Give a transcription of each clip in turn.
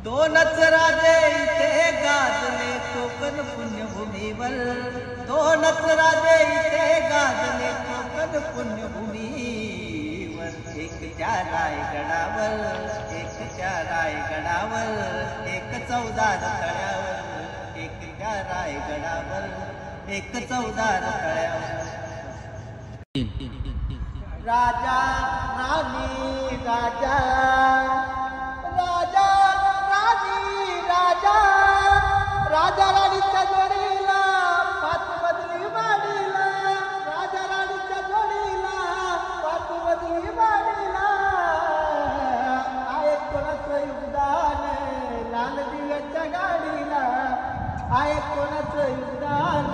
दोनच राजे इथे गाजले कोकण पुण्यभूमीवर, दोनच राजे इथे गाजले कोकण पुण्यभूमीवर. एक त्या रायगडावर, एक त्या रायगडावर, एक 14 तळ्यावर, एक त्या रायगडावर, एक 14 तळ्यावर. राजा राणी राजा राजा राणी राजा, राजा राणीच्या जोडीला 5 मजली वाडीला, राजा राणीच्या जोडीला 5 मजली वाडीला. आहे कोणाचं योगदान लाल दिव्याच्या गाडीला, आहे कोणाचं योगदान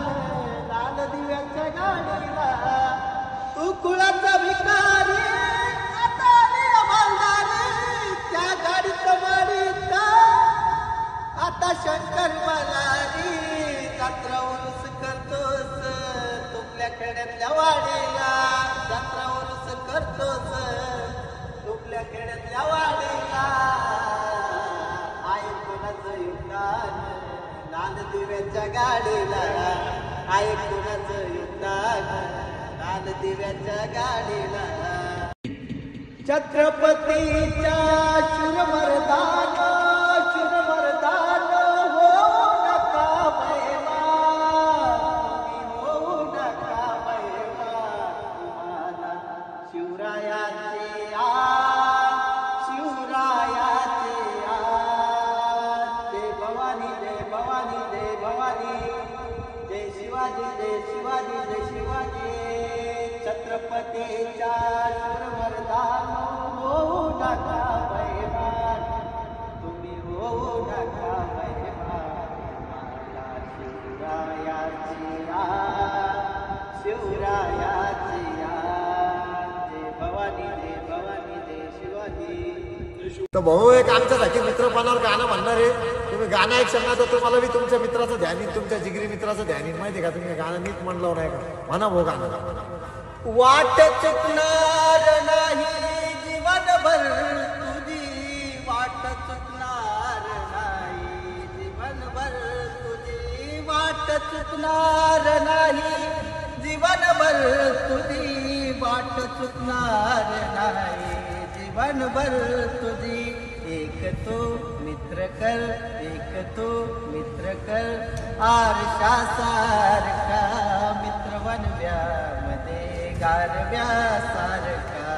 लाल दिव्याच्या गाडीला. तू कुळाचा भिकारी आता अंबालदारी, त्या गाडीचं माडीचा आता शंकर मल्हारी. जत्रा उरूस करतोस तुपल्या खेड्यातल्या वाडीला, जत्रा उरूस करतोस तुपल्या खेड्यातल्या वाडीला. आहे कोणाचं योगदान लाल दिव्याच्या गाडीला, आहे कोणाचं योगदान लाल दिव्याच्या गाडीला. छत्रपतीच्या शूरमर्दान शूरमर्दान होऊ नका बैमान, होऊ नका बैमान. तुम्हाला शिवरायाचे आन, शिवरायाचे आन. जय भवानी जय भवानी जय भवानी, जय शिवाजी जय शिवाजी जय शिवाजी. छत्रपतीच्या शूरमर्दान होऊ नका बैमान, तुम्ही होऊ नका बैमान. मला शिवरायाची आन, शिवरायाची आन. जय भवानी जय भवानी जय शिवाजी. तर भाऊ एक आमच्यासाठी मित्रपणावर गाणं म्हणणार आहे. तुम्ही गाणं ऐकशाल ना तर तुम्हाला मी तुमच्या मित्राचं ध्यान येईल, तुमच्या जिगरी मित्राचं ध्यान येईल. माहिती का तुम्ही गाणं नीट म्हणलं नाही का? म्हणा भाऊ गाणं. वाट चुकणार नाही जीवनभर तुझी, वाट चुकणार नाही जीवनभर तुझी, वाट चुकणार नाही जीवनभर तुझी, वाट चुकणार नाही जीवनभर तुझी. एक तो मित्र कर, एक तो मित्र कर, आरशासारखा मित्र वनव्यामध्ये गारव्यासारखा,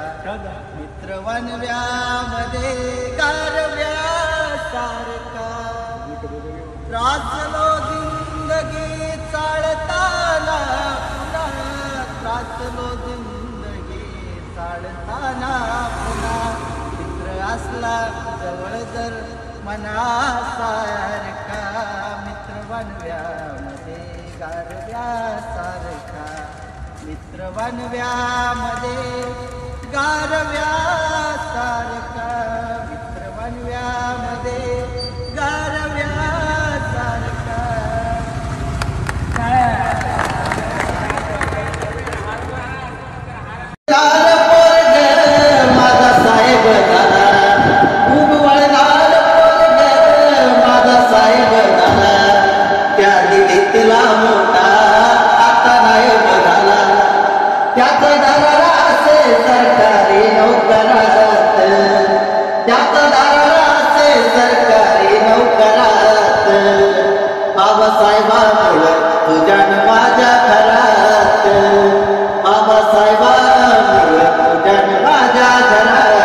मित्र वनव्यामध्ये गारव्यासारखा. त्रासलो जिंदगी चालताना पुन्हा, त्रासलो जिंदगी चालताना पुन्हा. मित्र असला जवळ जर मनासारखा, मित्र वनव्यामध्ये गारव्यासारखा, मित्र वनव्यामध्ये गारव्यासारखा, मित्र वनव्यामध्ये गारव्यासारखा. माझा साहेब झाला, खूप वळणार पोरग माझा साहेब झाला. त्या दिल्लीतला मोठा आता नायब झाला, त्याचा दाराला असे सरकारी नोकरात, त्याचा दाराला असे सरकारी नोकरात. बाबासाहेबांमुळे तुझ्या माझ्या घरात, बाबासाहेबांमुळे तुझ्या माझ्या घरात.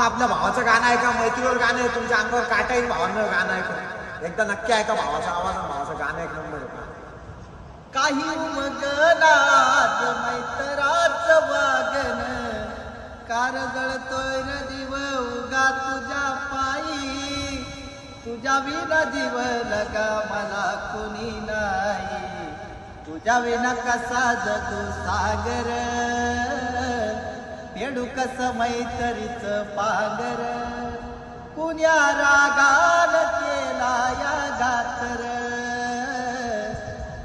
आपल्या भावाचं गाणं ऐका, मैत्रीवर गाणं आहे, तुमच्या अंगावर काटा येईल भावांवर गाणं ऐका. एकदा नक्की ऐका भावाचा आवाज, भावाचं गाणं एक नंबर आहे. काही उमगनात मैत्राचं वागण, कार जळतोय नदीव उगा तुझ्या पायी, तुझ्या विना जीव लगा मला कोणी नाही, तुझ्या विना कसा जगू सागर, फेडू कस मैत्रीच पागर. कुण्या रागान केला या गातर,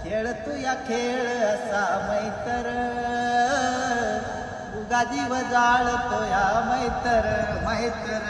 खेळ तू या खेळ असा मैतर, उगा जीव जाळतो या मैतर मैतर.